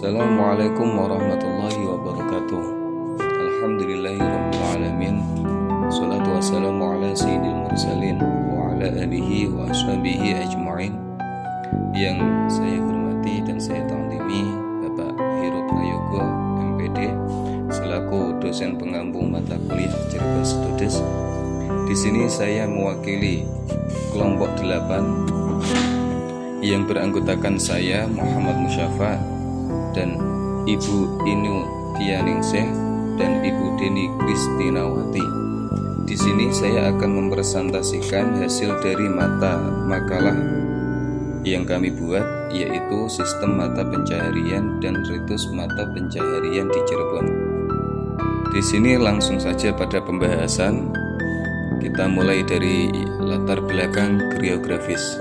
Assalamualaikum warahmatullahi wabarakatuh. Alhamdulillahirrabbilalamin. Salatu wassalamu ala sayyidil mursalin wa ala alihi wa ashabihi ajma'in. Yang saya hormati dan saya ta'zimi Bapak Heru Prayogo MPD selaku dosen pengampu mata kuliah Cirebon Studies. Di sini saya mewakili kelompok 8 yang beranggotakan saya Muhammad Musyafa dan Ibu Inu Tianingsih dan Ibu Deni Kristinawati. Di sini saya akan mempresentasikan hasil dari makalah yang kami buat, yaitu sistem mata pencaharian dan ritus mata pencaharian di Cirebon. Di sini langsung saja pada pembahasan. Kita mulai dari latar belakang geografis.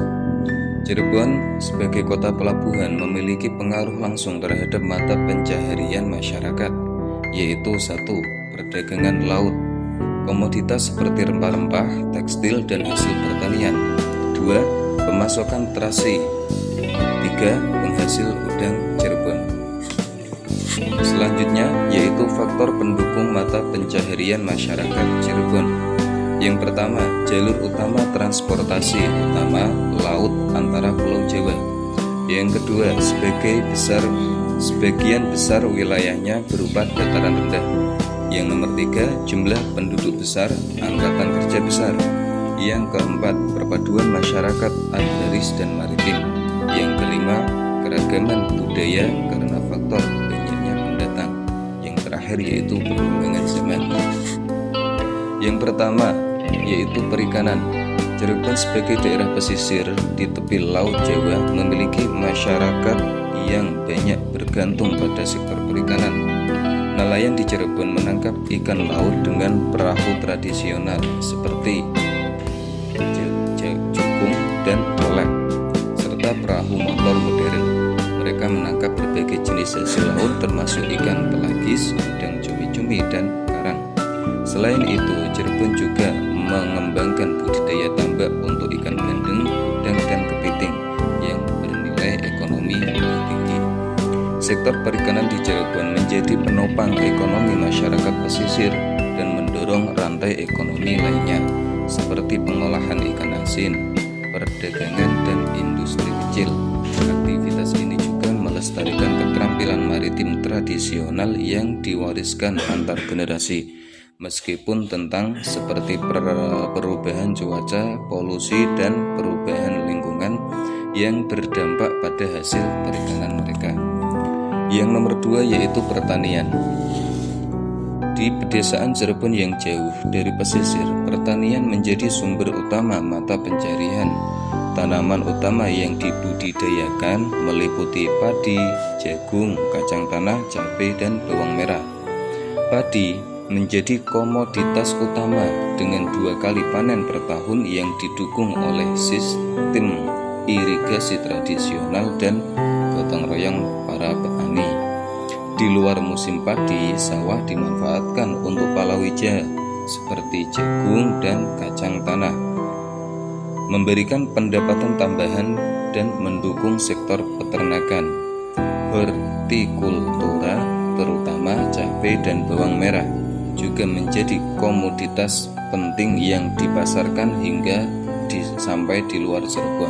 Cirebon sebagai kota pelabuhan memiliki pengaruh langsung terhadap mata pencaharian masyarakat, yaitu 1. Perdagangan laut, komoditas seperti rempah-rempah, tekstil, dan hasil pertanian. 2. Pemasokan terasi. 3. Penghasil udang Cirebon. Selanjutnya yaitu faktor pendukung mata pencaharian masyarakat Cirebon. Yang pertama, jalur utama transportasi utama laut antara Pulau Jawa. Yang kedua, sebagian besar wilayahnya berupa dataran rendah. Yang nomor 3, jumlah penduduk besar, angkatan kerja besar. Yang keempat, perpaduan masyarakat agraris dan maritim. Yang kelima, keragaman budaya karena faktor banyaknya pendatang. Yang terakhir yaitu perkembangan zaman. Yang pertama yaitu perikanan. Cirebon sebagai daerah pesisir di tepi Laut Jawa memiliki masyarakat yang banyak bergantung pada sektor perikanan. Nelayan di Cirebon menangkap ikan laut dengan perahu tradisional seperti cukung dan kolek, serta perahu motor modern. Mereka menangkap berbagai jenis hasil laut termasuk ikan pelagis, udang, cumi-cumi, dan karang. Selain itu, Cirebon juga mengembangkan budidaya tambak untuk ikan bandeng, udang, dan kepiting yang bernilai ekonomi tinggi. Sektor perikanan di Cirebon menjadi penopang ekonomi masyarakat pesisir dan mendorong rantai ekonomi lainnya seperti pengolahan ikan asin, perdagangan, dan industri kecil. Aktivitas ini juga melestarikan keterampilan maritim tradisional yang diwariskan antar generasi. Meskipun tentang seperti perubahan cuaca, polusi, dan perubahan lingkungan yang berdampak pada hasil perikanan mereka. Yang nomor 2 yaitu pertanian. Di pedesaan Cirebon yang jauh dari pesisir, pertanian menjadi sumber utama mata pencarian. Tanaman utama yang dibudidayakan meliputi padi, jagung, kacang tanah, cabai, dan bawang merah. Padi menjadi komoditas utama dengan 2 kali panen per tahun yang didukung oleh sistem irigasi tradisional dan gotong royong para petani. Di luar musim padi, sawah dimanfaatkan untuk palawija seperti jagung dan kacang tanah, memberikan pendapatan tambahan dan mendukung sektor peternakan, hortikultura, terutama cabai dan bawang merah, juga menjadi komoditas penting yang dipasarkan hingga sampai di luar Cirebon,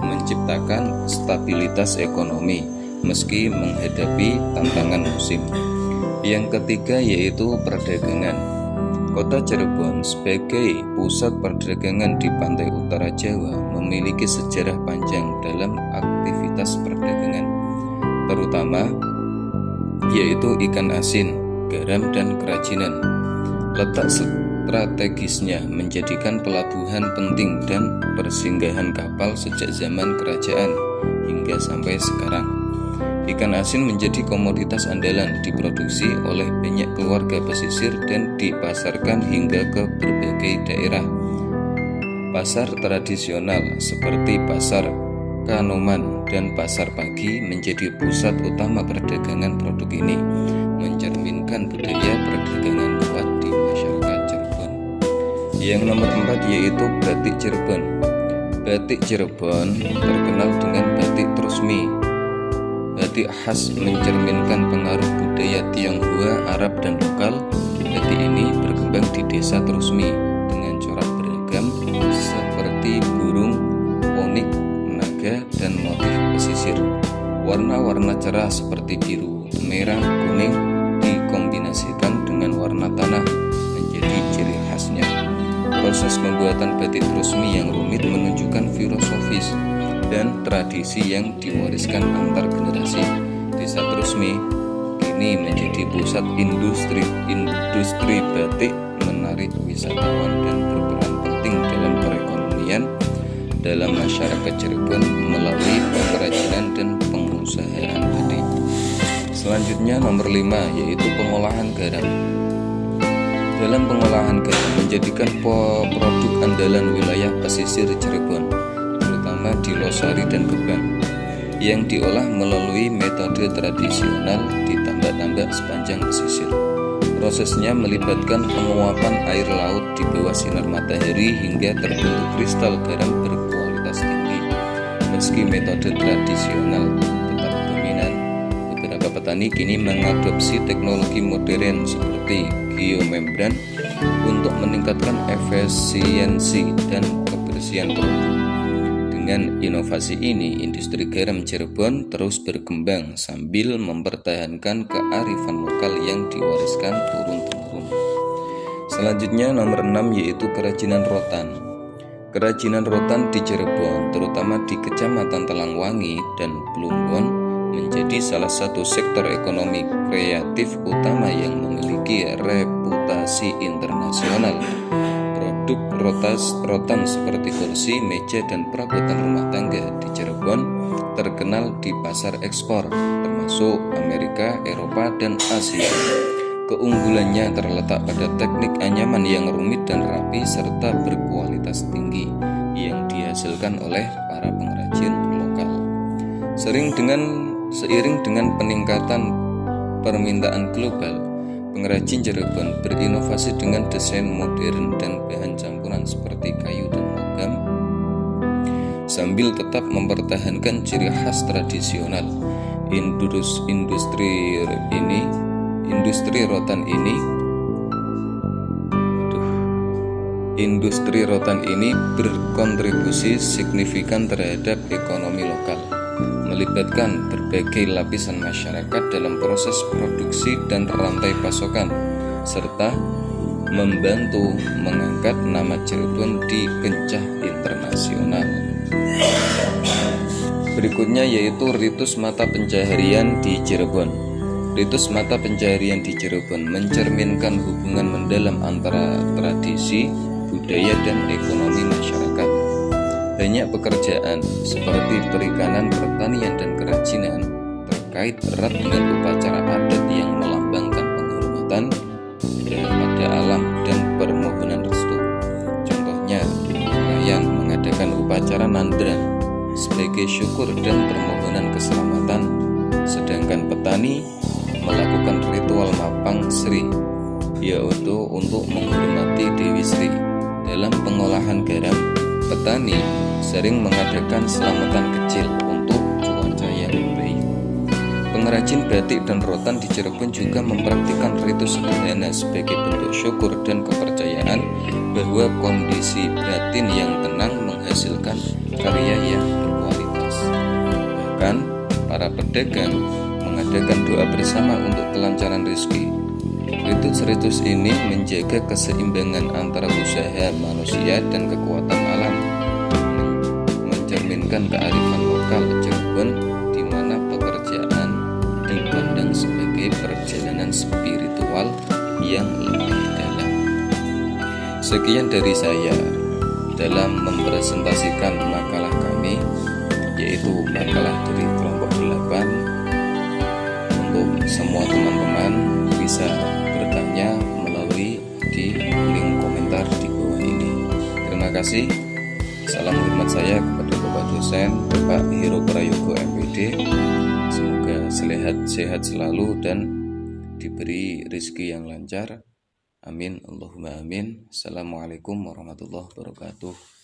menciptakan stabilitas ekonomi meski menghadapi tantangan musim. Yang ketiga yaitu perdagangan. Kota Cirebon sebagai pusat perdagangan di pantai utara Jawa memiliki sejarah panjang dalam aktivitas perdagangan, terutama yaitu ikan asin, garam, dan kerajinan. Letak strategisnya menjadikan pelabuhan penting dan persinggahan kapal sejak zaman kerajaan hingga sampai sekarang. Ikan asin menjadi komoditas andalan, diproduksi oleh banyak keluarga pesisir dan dipasarkan hingga ke berbagai daerah. Pasar tradisional seperti pasar Kanoman dan pasar pagi menjadi pusat utama perdagangan produk ini, mencerminkan budaya perdagangan kuat di masyarakat Cirebon. Yang nomor 4 yaitu batik Cirebon. Batik Cirebon terkenal dengan batik Trusmi. batik khas mencerminkan pengaruh budaya Tionghoa, Arab, dan lokal. Batik ini berkembang di desa Trusmi dengan corak beragam seperti burung, ponik, naga, dan motif pesisir. Warna-warna cerah seperti biru, merah, kuning dikombinasikan dengan warna tanah menjadi ciri khasnya. Proses pembuatan batik Trusmi yang rumit menunjukkan filosofis dan tradisi yang diwariskan antar generasi. Desa Trusmi kini menjadi pusat industri batik, menarik wisatawan dan berperan penting dalam perekonomian dalam masyarakat Cirebon melalui pengrajin dan pengusahaan batik. Selanjutnya nomor 5 yaitu pengolahan garam. Dalam pengolahan garam menjadikan produk andalan wilayah pesisir Cirebon, terutama di Losari dan Gebang, yang diolah melalui metode tradisional di tambak-tambak sepanjang pesisir. Prosesnya melibatkan penguapan air laut di bawah sinar matahari hingga terbentuk kristal garam berkualitas tinggi. Meski metode tradisional tetap dominan, beberapa petani kini mengadopsi teknologi modern seperti geomembran untuk meningkatkan efisiensi dan kebersihan produk. Dengan inovasi ini, industri garam Cirebon terus berkembang sambil mempertahankan kearifan lokal yang diwariskan turun-temurun. Selanjutnya nomor 6 yaitu kerajinan rotan. Kerajinan rotan di Cirebon, terutama di Kecamatan Telangwangi dan Plumbon, menjadi salah satu sektor ekonomi kreatif utama yang memiliki reputasi internasional. Produk rotan seperti kursi, meja, dan perabotan rumah tangga di Cirebon terkenal di pasar ekspor, termasuk Amerika, Eropa, dan Asia. Keunggulannya terletak pada teknik anyaman yang rumit dan rapi serta berkualitas tinggi yang dihasilkan oleh para pengrajin lokal. Seiring dengan peningkatan permintaan global, pengrajin Cirebon berinovasi dengan desain modern dan bahan campuran seperti kayu dan logam, sambil tetap mempertahankan ciri khas tradisional. Industri rotan ini berkontribusi signifikan terhadap ekonomi lokal, melibatkan berbagai lapisan masyarakat dalam proses produksi dan rantai pasokan, serta membantu mengangkat nama Cirebon di kancah internasional. Berikutnya yaitu ritus mata pencaharian di Cirebon. Ritus mata pencaharian di Cirebon mencerminkan hubungan mendalam antara tradisi, budaya, dan ekonomi masyarakat. Banyak pekerjaan seperti perikanan, pertanian, dan kerajinan terkait erat dengan upacara adat yang melambangkan penghormatan pada alam dan permohonan restu. Contohnya, nelayan mengadakan upacara nandran sebagai syukur dan permohonan keselamatan, sedangkan petani melakukan ritual mapang Sri, yaitu untuk menghormati Dewi Sri. Dalam pengolahan garam, petani sering mengadakan selamatan kecil untuk cuaca yang baik. Pengrajin batik dan rotan di Cirebon juga mempraktikkan ritus sederhana sebagai bentuk syukur dan kepercayaan bahwa kondisi batin yang tenang menghasilkan karya yang berkualitas. Bahkan, para pedagang mengadakan doa bersama untuk kelancaran rezeki. Ritus-ritus ini menjaga keseimbangan antara usaha manusia dan kekuatan alam, mencerminkan kearifan lokal Cirebon di mana pekerjaan dipandang sebagai perjalanan spiritual yang lebih dalam. Sekian dari saya dalam mempresentasikan makalah kami, yaitu makalah dari kelompok 8. Untuk semua teman-teman bisa bertanya melalui di link komentar di bawah ini. Terima kasih. Salam hormat saya kepada Bapak dosen Bapak Hero Prayogo MPD. Semoga sehat selalu dan diberi rezeki yang lancar. Amin Allahumma amin. Assalamualaikum warahmatullahi wabarakatuh.